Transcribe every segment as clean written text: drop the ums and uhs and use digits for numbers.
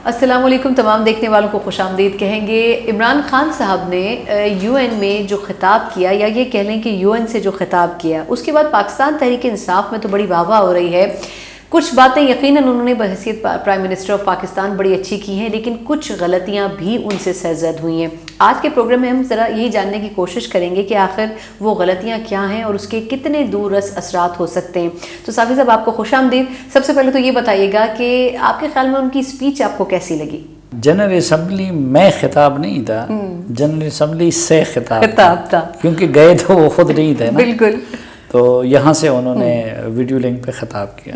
السلام علیکم تمام دیکھنے والوں کو خوش آمدید کہیں گے۔ عمران خان صاحب نے یو این میں جو خطاب کیا، یا یہ کہہ لیں کہ یو این سے جو خطاب کیا، اس کے بعد پاکستان تحریک انصاف میں تو بڑی واہ واہ ہو رہی ہے۔ کچھ باتیں یقیناً انہوں نے بحیثیت پرائم منسٹر آف پاکستان بڑی اچھی کی ہیں، لیکن کچھ غلطیاں بھی ان سے سرزد ہوئی ہیں۔ آج کے پروگرام میں ہم ذرا یہی جاننے کی کوشش کریں گے کہ آخر وہ غلطیاں کیا ہیں اور اس کے کتنے دور رس اثرات ہو سکتے ہیں۔ تو صافی صاحب آپ کو خوش آمدید۔ سب سے پہلے تو یہ بتائیے گا کہ آپ کے خیال میں ان کی اسپیچ آپ کو کیسی لگی؟ جنرل اسمبلی میں خطاب نہیں تھا، جنرل اسمبلی سے خطاب تھا، کیونکہ گئے تو وہ خود نہیں تھے نا، بالکل، تو یہاں سے انہوں نے ویڈیو لنک پہ خطاب کیا۔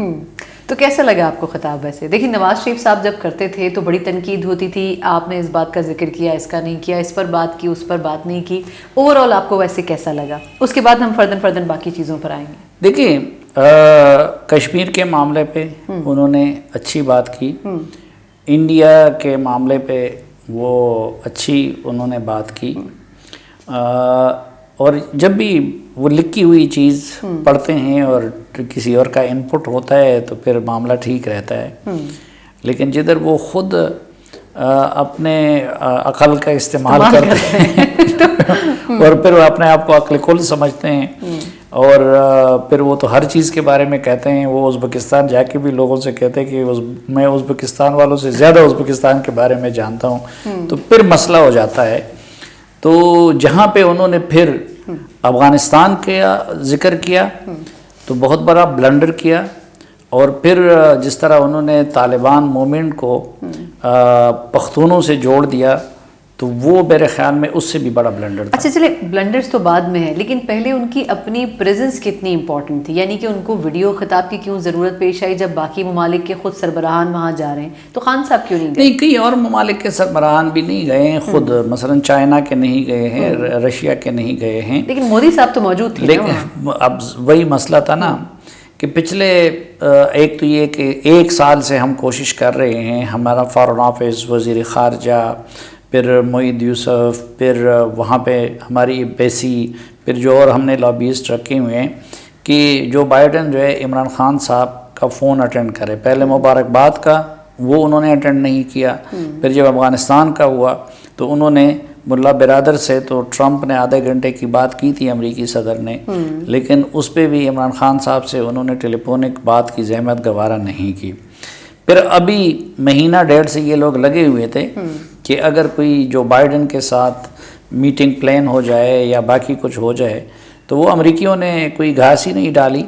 تو کیسا لگا آپ کو خطاب؟ ویسے دیکھیں، نواز شریف صاحب جب کرتے تھے تو بڑی تنقید ہوتی تھی، آپ نے اس بات کا ذکر کیا، اس کا نہیں کیا، اس پر بات کی، اس پر بات نہیں کی۔ اوور آل آپ کو ویسے کیسا لگا؟ اس کے بعد ہم فردن باقی چیزوں پر آئیں گے۔ دیکھیں، کشمیر کے معاملے پہ انہوں نے اچھی بات کی، انڈیا کے معاملے پہ وہ اچھی انہوں نے بات کی، اور جب بھی وہ لکھی ہوئی چیز پڑھتے ہیں اور کسی اور کا انپٹ ہوتا ہے تو پھر معاملہ ٹھیک رہتا ہے، لیکن جدھر وہ خود اپنے عقل کا استعمال کرتے ہیں اور پھر وہ اپنے آپ کو عقل کل سمجھتے ہیں، اور پھر وہ تو ہر چیز کے بارے میں کہتے ہیں۔ وہ ازبکستان جا کے بھی لوگوں سے کہتے ہیں کہ میں ازبکستان والوں سے زیادہ ازبکستان کے بارے میں جانتا ہوں، تو پھر مسئلہ ہو جاتا ہے۔ تو جہاں پہ انہوں نے پھر افغانستان کا ذکر کیا تو بہت بڑا بلنڈر کیا، اور پھر جس طرح انہوں نے طالبان موومنٹ کو پختونوں سے جوڑ دیا تو وہ میرے خیال میں اس سے بھی بڑا بلنڈر تھا۔ اچھا چلے، بلنڈرز تو بعد میں ہے، لیکن پہلے ان کی اپنی پریزنس کتنی امپورٹنٹ تھی، یعنی کہ ان کو ویڈیو خطاب کی کیوں ضرورت پیش آئی جب باقی ممالک کے خود سربراہان وہاں جا رہے ہیں؟ تو خان صاحب کیوں نہیں گئے؟ نہیں، کئی اور ممالک کے سربراہان بھی نہیں گئے ہیں، خود مثلا چائنا کے نہیں گئے ہیں، رشیا کے نہیں گئے ہیں، لیکن مودی صاحب تو موجود تھے۔ لیکن اب وہی مسئلہ تھا نا کہ پچھلے ایک تو یہ کہ 1 سال سے ہم کوشش کر رہے ہیں، ہمارا فارن آفس، وزیر خارجہ، پھر معید یوسف، پھر وہاں پہ ہماری ایمبیسی، پھر جو اور ہم نے لابیسٹ رکھے ہوئے ہیں کہ جو بائیڈن جو ہے عمران خان صاحب کا فون اٹینڈ کرے۔ پہلے مبارکباد کا وہ انہوں نے اٹینڈ نہیں کیا، پھر جب افغانستان کا ہوا تو انہوں نے ملا برادر سے تو ٹرمپ نے آدھے گھنٹے کی بات کی تھی امریکی صدر نے، لیکن اس پہ بھی عمران خان صاحب سے انہوں نے ٹیلی فونک بات کی زحمت گوارا نہیں کی۔ پھر ابھی مہینہ 1.5 سے یہ لوگ لگے ہوئے تھے کہ اگر کوئی جو بائیڈن کے ساتھ میٹنگ پلان ہو جائے یا باقی کچھ ہو جائے تو وہ امریکیوں نے کوئی گھاس ہی نہیں ڈالی۔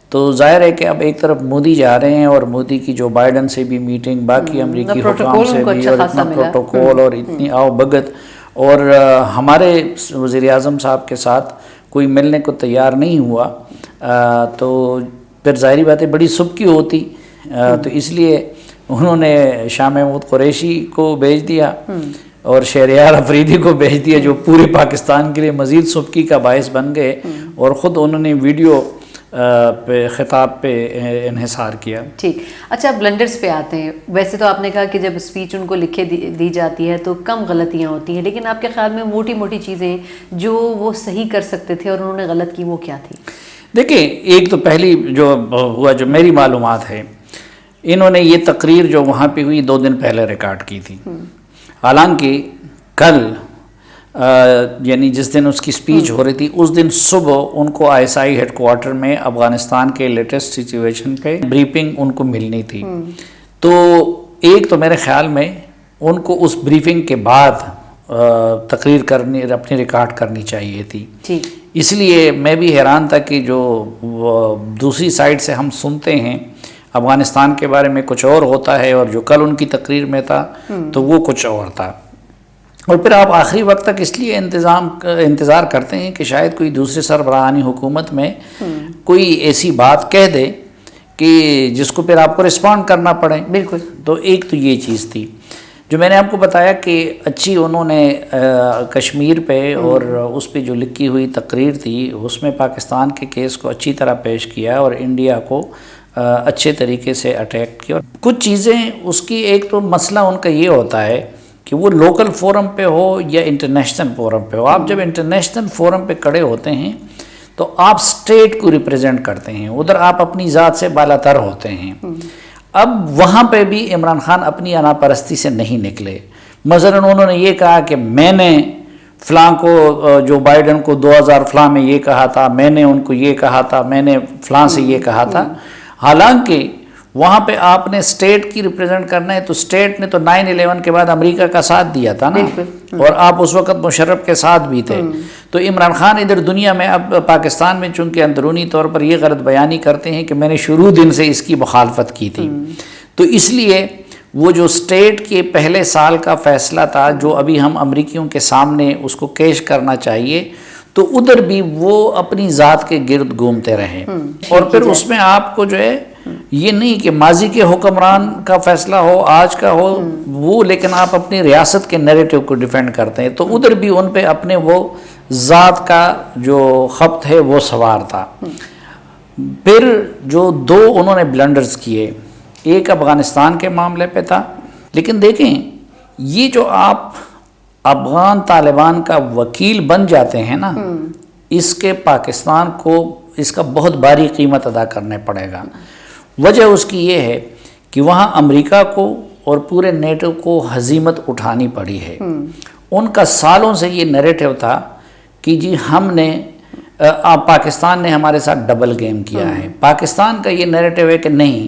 تو ظاہر ہے کہ اب ایک طرف مودی جا رہے ہیں اور مودی کی جو بائیڈن سے بھی میٹنگ، باقی امریکی حکام سے بھی، اور اتنا پروٹوکول اور اتنی آؤ بگت، اور ہمارے وزیر اعظم صاحب کے ساتھ کوئی ملنے کو تیار نہیں ہوا، تو پھر ظاہری بات ہے بڑی سبکی ہوتی، تو اس لیے انہوں نے شاہ محمود قریشی کو بھیج دیا اور شہریار افریدی کو بھیج دیا، جو پورے پاکستان کے لیے مزید سبکی کا باعث بن گئے، اور خود انہوں نے ویڈیو پہ خطاب پہ انحصار کیا۔ ٹھیک، اچھا بلنڈرز پہ آتے ہیں۔ ویسے تو آپ نے کہا کہ جب اسپیچ ان کو لکھے دی جاتی ہے تو کم غلطیاں ہوتی ہیں، لیکن آپ کے خیال میں موٹی موٹی چیزیں جو وہ صحیح کر سکتے تھے اور انہوں نے غلط کی، وہ کیا تھی؟ دیکھیں، ایک تو پہلی جو ہوا، جو میری معلومات ہے، انہوں نے یہ تقریر جو وہاں پہ ہوئی 2 دن پہلے ریکارڈ کی تھی، حالانکہ کل یعنی جس دن اس کی سپیچ ہو رہی تھی اس دن صبح ان کو ISI ہیڈ کوارٹر میں افغانستان کے لیٹسٹ سچویشن پہ بریفنگ ان کو ملنی تھی۔ تو ایک تو میرے خیال میں ان کو اس بریفنگ کے بعد تقریر کرنی، اپنی ریکارڈ کرنی چاہیے تھی۔ اس لیے میں بھی حیران تھا کہ جو دوسری سائڈ سے ہم سنتے ہیں افغانستان کے بارے میں کچھ اور ہوتا ہے، اور جو کل ان کی تقریر میں تھا تو وہ کچھ اور تھا، اور پھر آپ آخری وقت تک اس لیے انتظار کرتے ہیں کہ شاید کوئی دوسرے سربراہانی حکومت میں کوئی ایسی بات کہہ دے کہ جس کو پھر آپ کو رسپونڈ کرنا پڑے۔ بالکل، تو ایک تو یہ چیز تھی جو میں نے آپ کو بتایا کہ اچھی انہوں نے کشمیر پہ اور اس پہ جو لکھی ہوئی تقریر تھی اس میں پاکستان کے کیس کو اچھی طرح پیش کیا اور انڈیا کو اچھے طریقے سے اٹیک کیا۔ کچھ چیزیں اس کی، ایک تو مسئلہ ان کا یہ ہوتا ہے کہ وہ لوکل فورم پہ ہو یا انٹرنیشنل فورم پہ ہو۔ آپ جب انٹرنیشنل فورم پہ کھڑے ہوتے ہیں تو آپ اسٹیٹ کو ریپریزنٹ کرتے ہیں، ادھر آپ اپنی ذات سے بالا تر ہوتے ہیں۔ اب وہاں پہ بھی عمران خان اپنی انا پرستی سے نہیں نکلے. مثلا انہوں نے یہ کہا کہ میں نے فلاں کو جو بائیڈن کو 2000 فلاں میں یہ کہا تھا, میں نے ان کو یہ کہا تھا, میں نے فلاں سے یہ کہا تھا. حالانکہ وہاں پہ آپ نے اسٹیٹ کی ریپرزینٹ کرنا ہے, تو اسٹیٹ نے تو 9/11 کے بعد امریکہ کا ساتھ دیا تھا نا, اور آپ اس وقت مشرف کے ساتھ بھی تھے. تو عمران خان ادھر دنیا میں اب پاکستان میں چونکہ اندرونی طور پر یہ غلط بیانی کرتے ہیں کہ میں نے شروع دن سے اس کی مخالفت کی تھی, تو اس لیے وہ جو اسٹیٹ کے پہلے سال کا فیصلہ تھا جو ابھی ہم امریکیوں کے سامنے اس کو پیش کرنا چاہیے, تو ادھر بھی وہ اپنی ذات کے گرد گھومتے رہے. اور پھر اس میں آپ کو جو ہے یہ نہیں کہ ماضی کے حکمران کا فیصلہ ہو, آج کا ہو وہ, لیکن آپ اپنی ریاست کے نیریٹو کو ڈیفینڈ کرتے ہیں, تو ادھر بھی ان پہ اپنے وہ ذات کا جو خبط ہے وہ سوار تھا. پھر جو 2 انہوں نے بلنڈرز کیے, ایک افغانستان کے معاملے پہ تھا, لیکن دیکھیں یہ جو آپ افغان طالبان کا وکیل بن جاتے ہیں نا, اس کے پاکستان کو اس کا بہت بھاری قیمت ادا کرنے پڑے گا. وجہ اس کی یہ ہے کہ وہاں امریکہ کو اور پورے نیٹو کو ہزیمت اٹھانی پڑی ہے. ان کا سالوں سے یہ نیریٹو تھا کہ جی ہم نے پاکستان نے ہمارے ساتھ ڈبل گیم کیا ہے. پاکستان کا یہ نیریٹو ہے کہ نہیں,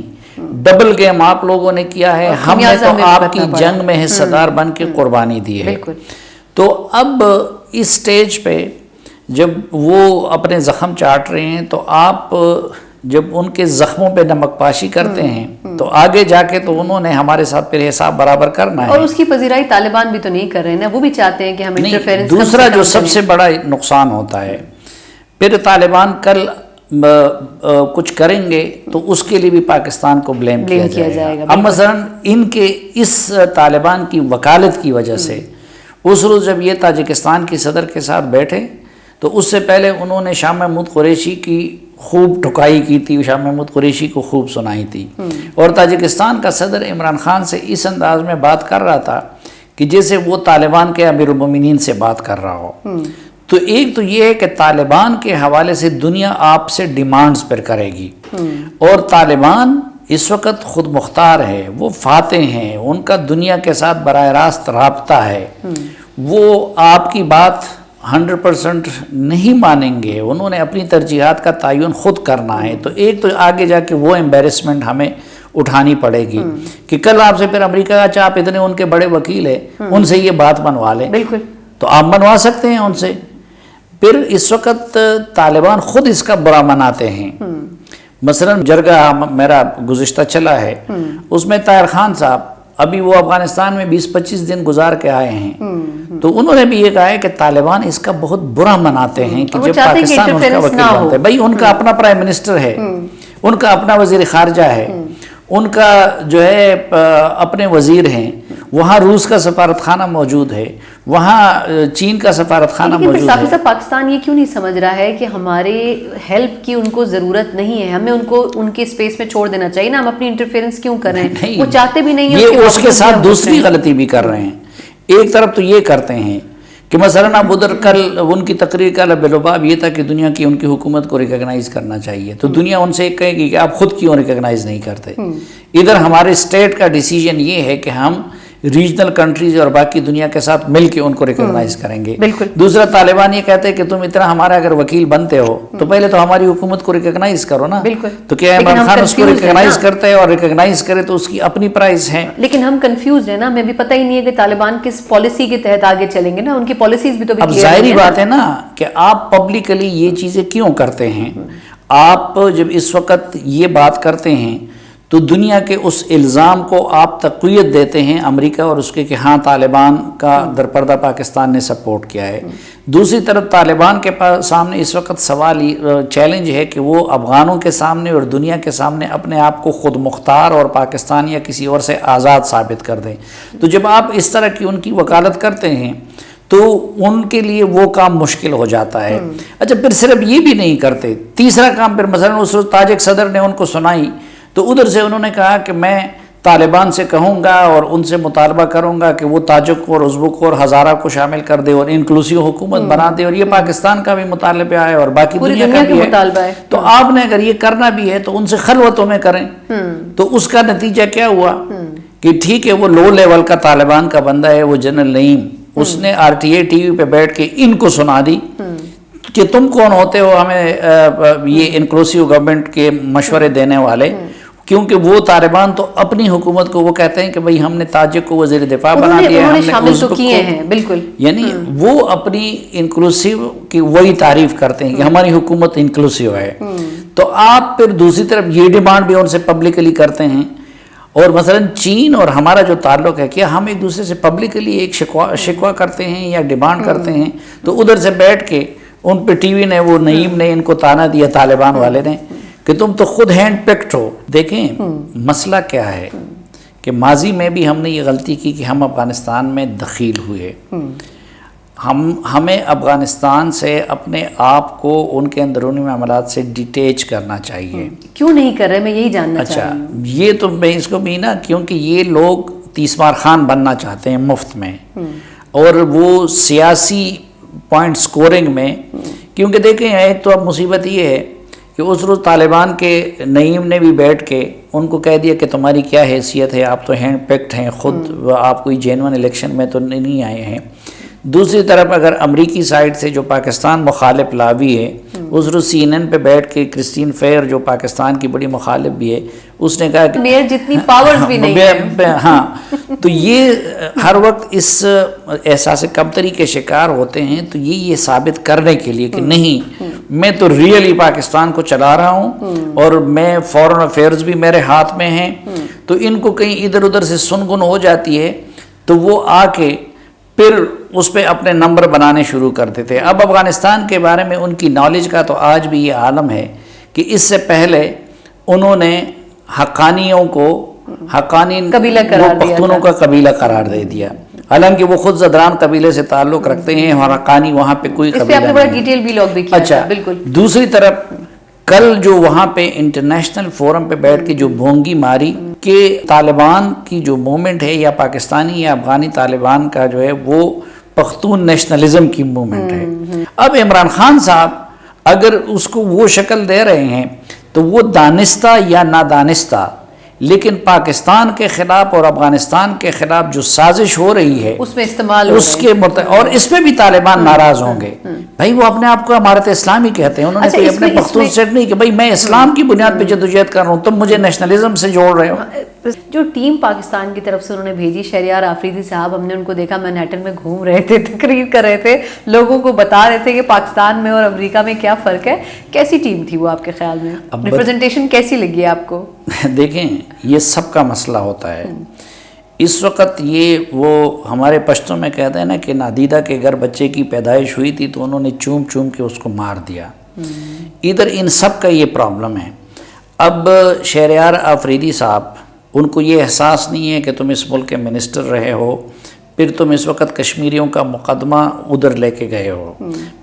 ڈبل گیم آپ لوگوں نے کیا ہے, ہم نے تو آپ کی جنگ میں حصہ دار بن کے قربانی دی ہے. تو اب اس سٹیج پہ جب وہ اپنے زخم چاٹ رہے ہیں, تو آپ جب ان کے زخموں پہ نمک پاشی کرتے ہیں تو آگے جا کے تو انہوں نے ہمارے ساتھ پھر حساب برابر کرنا ہے. اور اس کی پذیرائی طالبان بھی تو نہیں کر رہے ہیں, وہ بھی چاہتے ہیں کہ ہم انٹرفیرنس. دوسرا جو سب سے بڑا نقصان ہوتا ہے, پھر طالبان کل کچھ کریں گے تو اس کے لیے بھی پاکستان کو بلیم کیا جائے گا. اب مثلا ان کے اس طالبان کی وکالت کی وجہ سے اس روز جب یہ تاجکستان کی صدر کے ساتھ بیٹھے تو اس سے پہلے انہوں نے شاہ محمود قریشی کی خوب ٹھکائی کی تھی, شاہ محمود قریشی کو خوب سنائی تھی, اور تاجکستان کا صدر عمران خان سے اس انداز میں بات کر رہا تھا کہ جیسے وہ طالبان کے امیر المومنین سے بات کر رہا ہو. تو ایک تو یہ ہے کہ طالبان کے حوالے سے دنیا آپ سے ڈیمانڈز پر کرے گی, اور طالبان اس وقت خود مختار ہے, وہ فاتح ہیں, ان کا دنیا کے ساتھ براہ راست رابطہ ہے, وہ آپ کی بات 100% نہیں مانیں گے, انہوں نے اپنی ترجیحات کا تعین خود کرنا ہے. تو ایک تو آگے جا کے وہ ایمبیرسمنٹ ہمیں اٹھانی پڑے گی کہ کل آپ سے پھر امریکہ کا چاپ اتنے ان کے بڑے وکیل ہیں, ان سے یہ بات منوا لیں. بالکل, تو آپ منوا سکتے ہیں ان سے. پھر اس وقت طالبان خود اس کا برا مناتے ہیں. مثلا جرگہ میرا گزشتہ چلا ہے, اس میں طاہر خان صاحب ابھی وہ افغانستان میں 20-25 دن گزار کے آئے ہیں, تو انہوں نے بھی یہ کہا ہے کہ طالبان اس کا بہت برا مناتے ہیں کہ جب پاکستان ان کا وکیل بنتا ہے. بھائی ان کا اپنا پرائم منسٹر ہے, ان کا اپنا وزیر خارجہ ہے, ان کا جو ہے اپنے وزیر ہیں, وہاں روس کا سفارت خانہ موجود ہے, وہاں چین کا سفارت خانہ موجود ہے. لیکن پاکستان یہ کیوں نہیں سمجھ رہا ہے کہ ہمارے ہیلپ کی ان کو ضرورت نہیں ہے, ہمیں ان کو ان کے اسپیس میں چھوڑ دینا چاہیے نا, ہم اپنی انٹرفیرنس کیوں کر رہے ہیں؟ وہ چاہتے بھی نہیں ہیں. یہ اس کے ساتھ دوسری غلطی بھی کر رہے ہیں. ایک طرف تو یہ کرتے ہیں کہ مثلا اب ادھر کل ان کی تقریر کا لباب یہ تھا کہ دنیا کی ان کی حکومت کو ریکگنائز کرنا چاہیے, تو دنیا ان سے کہے گی کہ آپ خود کیوں ریکگنائز نہیں کرتے. ادھر ہمارے اسٹیٹ کا ڈیسیجن یہ ہے کہ ہم ریجنل کنٹریز اور باقی دنیا کے ساتھ مل کے ان کو ریکگنائز کریں گے. دوسرا طالبان یہ کہتے ہیں کہ تم اتنا ہمارا اگر وکیل بنتے ہو تو پہلے تو ہماری حکومت کو ریکگنائز کرو نا. تو کیا عمران خان اس کو ریکگنائز کرتا ہے, اور ریکگنائز کرے تو اس کی اپنی پرائز ہے. لیکن ہم کنفیوز ہیں نا, ہمیں بھی پتہ ہی نہیں ہے کہ طالبان کس پالیسی کے تحت آگے چلیں گے نا, ان کی پالیسیز بھی تو اب ظاہری بات ہے نا کہ آپ پبلکلی یہ چیزیں کیوں کرتے ہیں. آپ جب اس وقت یہ بات کرتے ہیں تو دنیا کے اس الزام کو آپ تقویت دیتے ہیں امریکہ اور اس کے کہ ہاں طالبان کا درپردہ پاکستان نے سپورٹ کیا ہے. دوسری طرف طالبان کے سامنے اس وقت سوال چیلنج ہے کہ وہ افغانوں کے سامنے اور دنیا کے سامنے اپنے آپ کو خود مختار اور پاکستان یا کسی اور سے آزاد ثابت کر دیں. تو جب آپ اس طرح کی ان کی وکالت کرتے ہیں تو ان کے لیے وہ کام مشکل ہو جاتا ہے. اچھا, پھر صرف یہ بھی نہیں کرتے, تیسرا کام پھر مثلا اس روز تاجک صدر نے ان کو سنائی تو ادھر سے انہوں نے کہا کہ میں طالبان سے کہوں گا اور ان سے مطالبہ کروں گا کہ وہ تاجک اور ازبک اور ہزارہ کو شامل کر دے اور انکلوسیو حکومت بنا دے، اور یہ پاکستان کا بھی مطالبہ ہے اور باقی دنیا کا بھی ہے، تو آپ نے اگر یہ کرنا بھی ہے تو ان سے خلوتوں میں کریں۔ تو اس کا نتیجہ کیا ہوا کہ ٹھیک ہے وہ لو لیول کا طالبان کا بندہ ہے، وہ جنرل نعیم، اس نے R T A T V پہ بیٹھ کے ان کو سنا دی کہ تم کون ہوتے ہو ہمیں یہ انکلوسیو گورنمنٹ کے مشورے دینے والے، کیونکہ وہ طالبان تو اپنی حکومت کو وہ کہتے ہیں کہ بھئی ہم نے تاجک کو وزیر دفاع بنا دیا، ہم نے شامل تو کیے ہیں، بالکل، یعنی وہ اپنی انکلوسیو کی وہی تعریف کرتے ہیں کہ ہماری حکومت انکلوسیو ہے۔ تو آپ پھر دوسری طرف یہ ڈیمانڈ بھی ان سے پبلکلی کرتے ہیں، اور مثلا چین اور ہمارا جو تعلق ہے، کیا ہم ایک دوسرے سے پبلکلی ایک شکوہ کرتے ہیں یا ڈیمانڈ کرتے ہیں؟ تو ادھر سے بیٹھ کے ان پہ ٹی وی نے، وہ نعیم نے ان کو تانا دیا طالبان والے نے کہ تم تو خود ہینڈ پکڈ ہو۔ دیکھیں مسئلہ کیا ہے کہ ماضی میں بھی ہم نے یہ غلطی کی کہ ہم افغانستان میں دخیل ہوئے، ہمیں افغانستان سے اپنے آپ کو ان کے اندرونی معاملات سے ڈیٹیچ کرنا چاہیے۔ کیوں نہیں کر رہے، میں یہی جاننا چاہ رہی ہوں۔ یہ تو میں اس کو بھی نا، کیونکہ یہ لوگ تیسمار خان بننا چاہتے ہیں مفت میں، اور وہ سیاسی پوائنٹ سکورنگ میں، کیونکہ دیکھیں ایک تو اب مصیبت یہ ہے کہ اس روز طالبان کے نعیم نے بھی بیٹھ کے ان کو کہہ دیا کہ تمہاری کیا حیثیت ہے، آپ تو ہینڈ پکڈ ہیں، خود آپ کوئی جینون الیکشن میں تو نہیں آئے ہیں۔ دوسری طرف اگر امریکی سائڈ سے جو پاکستان مخالف لاوی ہے، اس روز سی این این پہ بیٹھ کے کرسٹین فیئر جو پاکستان کی بڑی مخالف بھی ہے، اس نے کہا کہ میئر جتنی پاورز بھی نہیں ہیں۔ ہاں، تو یہ ہر وقت اس احساس کمتری کے شکار ہوتے ہیں، تو یہ ثابت کرنے کے لیے کہ نہیں، میں تو ریئلی پاکستان کو چلا رہا ہوں اور میں فورن افیئرز بھی میرے ہاتھ میں ہیں، تو ان کو کہیں ادھر ادھر سے سنگن ہو جاتی ہے تو وہ آ کے پھر اس پہ اپنے نمبر بنانے شروع کرتے تھے۔ اب افغانستان کے بارے میں ان کی نالج کا تو آج بھی یہ عالم ہے کہ اس سے پہلے انہوں نے حقانیوں کو پختونوں کا قبیلہ قرار دے دیا، حالانکہ وہ خود زدران قبیلے سے تعلق رکھتے ہیں، اور حقانی وہاں پہ کوئی قبیلہ نہیں۔ اس پہ آپ نے بڑا ڈیٹیل بھی لاگ بھی کیا اچھا، بالکل۔ دوسری طرف کل جو وہاں پہ انٹرنیشنل فورم پہ بیٹھ کے جو بھونگی ماری کہ طالبان کی جو موومنٹ ہے، یا پاکستانی یا افغانی طالبان کا جو ہے وہ پختون نیشنلزم کی موومنٹ ہے۔ اب عمران خان صاحب اگر اس کو وہ شکل دے رہے ہیں تو وہ دانستہ یا نادانستہ، لیکن پاکستان کے خلاف اور افغانستان کے خلاف جو سازش ہو رہی ہے اس میں استعمال اس کے اور اس پہ بھی طالبان ناراض ہوں گے۔ بھائی وہ اپنے آپ کو امارت اسلامی کہتے ہیں، انہوں نے کوئی اپنے پختون سیٹ نہیں کہ بھائی میں اسلام کی بنیاد پہ جدوجہد کر رہا ہوں، تم مجھے نیشنلزم سے جوڑ رہے ہو۔ جو ٹیم پاکستان کی طرف سے انہوں نے بھیجی، شہریار آفریدی صاحب، ہم نے ان کو دیکھا مینہٹن میں گھوم رہے تھے، تقریر کر رہے تھے، لوگوں کو بتا رہے تھے کہ پاکستان میں اور امریکہ میں کیا فرق ہے۔ کیسی ٹیم تھی وہ آپ کے خیال میں؟ ریپرزنٹیشن کیسی لگی آپ کو؟ دیکھیں یہ سب کا مسئلہ ہوتا ہے اس وقت۔ یہ وہ ہمارے پشتوں میں کہتے ہیں نا کہ نادیدہ کے گھر بچے کی پیدائش ہوئی تھی تو انہوں نے چوم چوم کے اس کو مار دیا۔ ادھر ان سب کا یہ پرابلم ہے۔ اب شہریار آفریدی صاحب، ان کو یہ احساس نہیں ہے کہ تم اس ملک کے منسٹر رہے ہو، پھر تم اس وقت کشمیریوں کا مقدمہ ادھر لے کے گئے ہو۔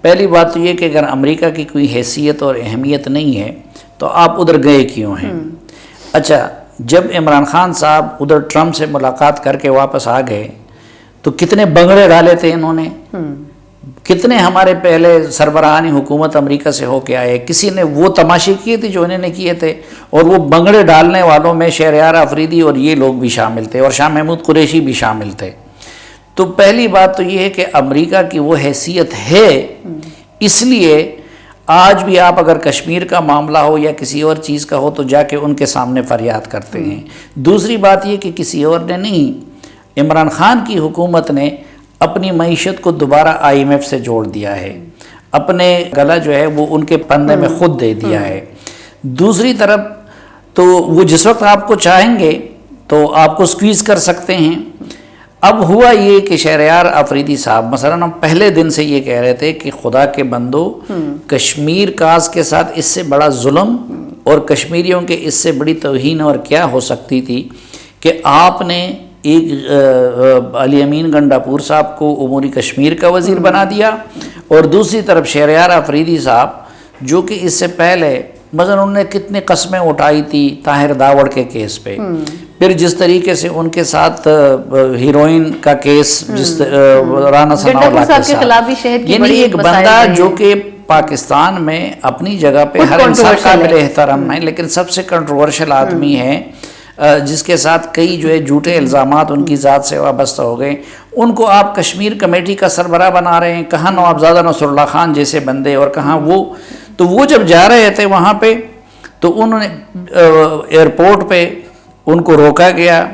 پہلی بات تو یہ کہ اگر امریکہ کی کوئی حیثیت اور اہمیت نہیں ہے تو آپ ادھر گئے کیوں ہیں؟ اچھا، جب عمران خان صاحب ادھر ٹرمپ سے ملاقات کر کے واپس آ گئے تو کتنے بنگڑے ڈالے تھے انہوں نے، کتنے ہمارے پہلے سربراہانی حکومت امریکہ سے ہو کے آئے، کسی نے وہ تماشے کیے تھے جو انہوں نے کیے تھے؟ اور وہ بنگڑے ڈالنے والوں میں شہریار آفریدی اور یہ لوگ بھی شامل تھے، اور شاہ محمود قریشی بھی شامل تھے۔ تو پہلی بات تو یہ ہے کہ امریکہ کی وہ حیثیت ہے، اس لیے آج بھی آپ اگر کشمیر کا معاملہ ہو یا کسی اور چیز کا ہو تو جا کے ان کے سامنے فریاد کرتے ہیں۔ دوسری بات یہ کہ کسی اور نے نہیں، عمران خان کی حکومت نے اپنی معیشت کو دوبارہ آئی ایم ایف سے جوڑ دیا ہے، اپنے گلا جو ہے وہ ان کے پندے میں خود دے دیا ہے۔ دوسری طرف تو وہ جس وقت آپ کو چاہیں گے تو آپ کو سکویز کر سکتے ہیں۔ اب ہوا یہ کہ شہریار آفریدی صاحب مثلا ہم پہلے دن سے یہ کہہ رہے تھے کہ خدا کے بندو، کشمیر کاز کے ساتھ اس سے بڑا ظلم اور کشمیریوں کے اس سے بڑی توہین اور کیا ہو سکتی تھی کہ آپ نے ایک علی امین گنڈاپور صاحب کو امور کشمیر کا وزیر بنا دیا، اور دوسری طرف شہریار آفریدی صاحب جو کہ اس سے پہلے مثلا انہوں نے کتنی قسمیں اٹھائی تھی طاہر داوڑ کے کیس پہ، پھر جس طریقے سے ان کے ساتھ ہیروئن کا کیس جس رانا ثناء اللہ کے ساتھ، یعنی ایک بندہ جو کہ پاکستان میں اپنی جگہ پہ ہر انسان قابل احترام ہے، لیکن سب سے کنٹروورشل آدمی ہے، جس کے ساتھ کئی جو ہے جھوٹے الزامات ان کی ذات سے وابستہ ہو گئے، ان کو آپ کشمیر کمیٹی کا سربراہ بنا رہے ہیں، کہاں نوابزادہ نصر اللہ خان جیسے بندے اور کہاں وہ. تو وہ جب جا رہے تھے وہاں پہ تو انہوں نے ایئرپورٹ پہ ان کو روکا گیا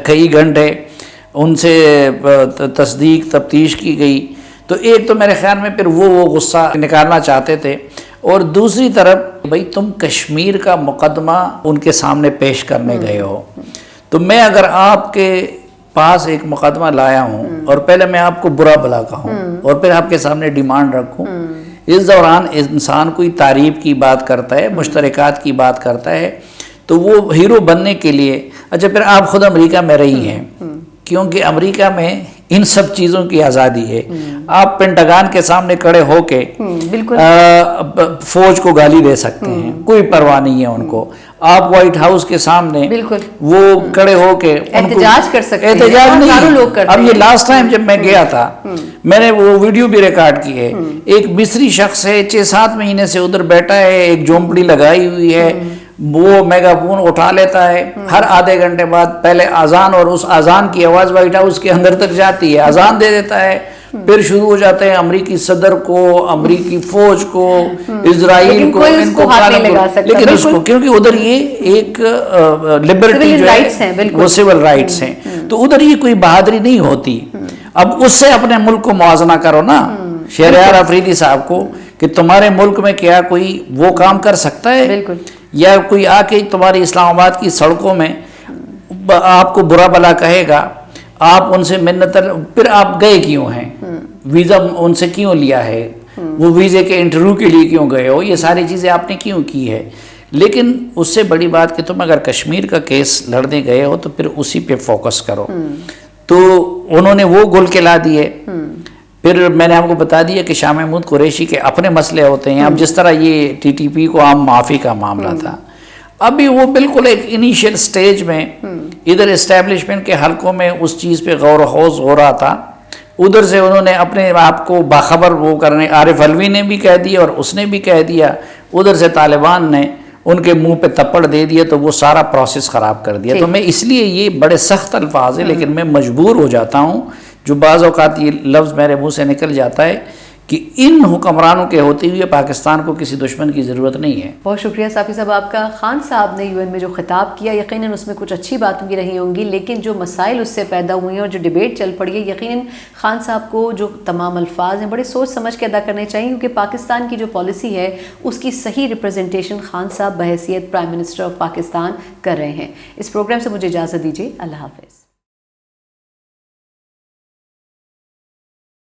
کئی گھنٹے، ان سے تصدیق تفتیش کی گئی. تو ایک تو میرے خیال میں پھر وہ غصہ نکالنا چاہتے تھے، اور دوسری طرف بھئی تم کشمیر کا مقدمہ ان کے سامنے پیش کرنے گئے ہو، تو میں اگر آپ کے پاس ایک مقدمہ لایا ہوں اور پہلے میں آپ کو برا بھلا کہوں اور پھر آپ کے سامنے ڈیمانڈ رکھوں، اس دوران انسان کوئی تعریف کی بات کرتا ہے، مشترکات کی بات کرتا ہے، تو وہ ہیرو بننے کے لیے. اچھا پھر آپ خود امریکہ میں رہی ہیں، کیونکہ امریکہ میں ان سب چیزوں کی آزادی ہے. آپ پینٹاگان کے سامنے کھڑے ہو کے فوج کو گالی دے سکتے ہیں، کوئی پرواہ نہیں ہے ان کو. آپ وائٹ ہاؤس کے سامنے وہ کھڑے ہو کے احتجاج کر سکتے ہیں، احتجاج نہیں. اب یہ لاسٹ ٹائم جب میں گیا تھا میں نے وہ ویڈیو بھی ریکارڈ کی ہے، ایک مصری شخص ہے 6-7 مہینے سے ادھر بیٹھا ہے، ایک جھونپڑی لگائی ہوئی ہے، وہ میگا فون اٹھا لیتا ہے، ہر آدھے گھنٹے بعد پہلے اذان، اور اس اذان کی آواز وائٹ ہاؤس کے اندر تک جاتی ہے، اذان دے دیتا ہے، پھر شروع ہو جاتے ہیں امریکی صدر کو، امریکی فوج کو، اسرائیل کو، ان کو لیکن اس کو کیونکہ ادھر یہ ایک لبرٹی جو ہے وہ سول رائٹس ہیں، تو ادھر یہ کوئی بہادری نہیں ہوتی. اب اس سے اپنے ملک کو موازنہ کرو نا شہریار افریدی صاحب کو، کہ تمہارے ملک میں کیا کوئی وہ کام کر سکتا ہے، یا کوئی آ کے تمہاری اسلام آباد کی سڑکوں میں آپ کو برا بھلا کہے گا، آپ ان سے منت، پھر آپ گئے کیوں ہیں، ویزا ان سے کیوں لیا ہے، وہ ویزے کے انٹرویو کے لیے کیوں گئے ہو، یہ ساری چیزیں آپ نے کیوں کی ہے. لیکن اس سے بڑی بات کہ تم اگر کشمیر کا کیس لڑنے گئے ہو تو پھر اسی پہ فوکس کرو. تو انہوں نے وہ گول کھلا دیے. پھر میں نے آپ کو بتا دیا کہ شاہ محمود قریشی کے اپنے مسئلے ہوتے ہیں. اب جس طرح یہ ٹی ٹی پی کو عام معافی کا معاملہ تھا، ابھی وہ بالکل ایک انیشیل سٹیج میں ادھر اسٹیبلشمنٹ کے حلقوں میں اس چیز پہ غور و خوض ہو رہا تھا. ادھر سے انہوں نے اپنے آپ کو باخبر وہ کرنے، عارف علوی نے بھی کہہ دیا اور اس نے بھی کہہ دیا، ادھر سے طالبان نے ان کے منہ پہ تپڑ دے دیا، تو وہ سارا پروسیس خراب کر دیا. تو میں اس لیے یہ بڑے سخت الفاظ ہیں، لیکن میں مجبور ہو جاتا ہوں، جو بعض اوقات یہ لفظ میرے منہ سے نکل جاتا ہے کہ ان حکمرانوں کے ہوتے ہوئے پاکستان کو کسی دشمن کی ضرورت نہیں ہے. بہت شکریہ صافی صاحب آپ کا. خان صاحب نے UN میں جو خطاب کیا یقیناً اس میں کچھ اچھی باتوں کی رہی ہوں گی، لیکن جو مسائل اس سے پیدا ہوئی ہیں اور جو ڈیبیٹ چل پڑی ہے، یقیناً خان صاحب کو جو تمام الفاظ ہیں بڑے سوچ سمجھ کے ادا کرنے چاہیے، کیونکہ پاکستان کی جو پالیسی ہے اس کی صحیح ریپرزنٹیشن خان صاحب بحیثیت پرائم منسٹر آف پاکستان کر رہے ہیں. اس پروگرام سے مجھے اجازت دیجیے. اللہ حافظ.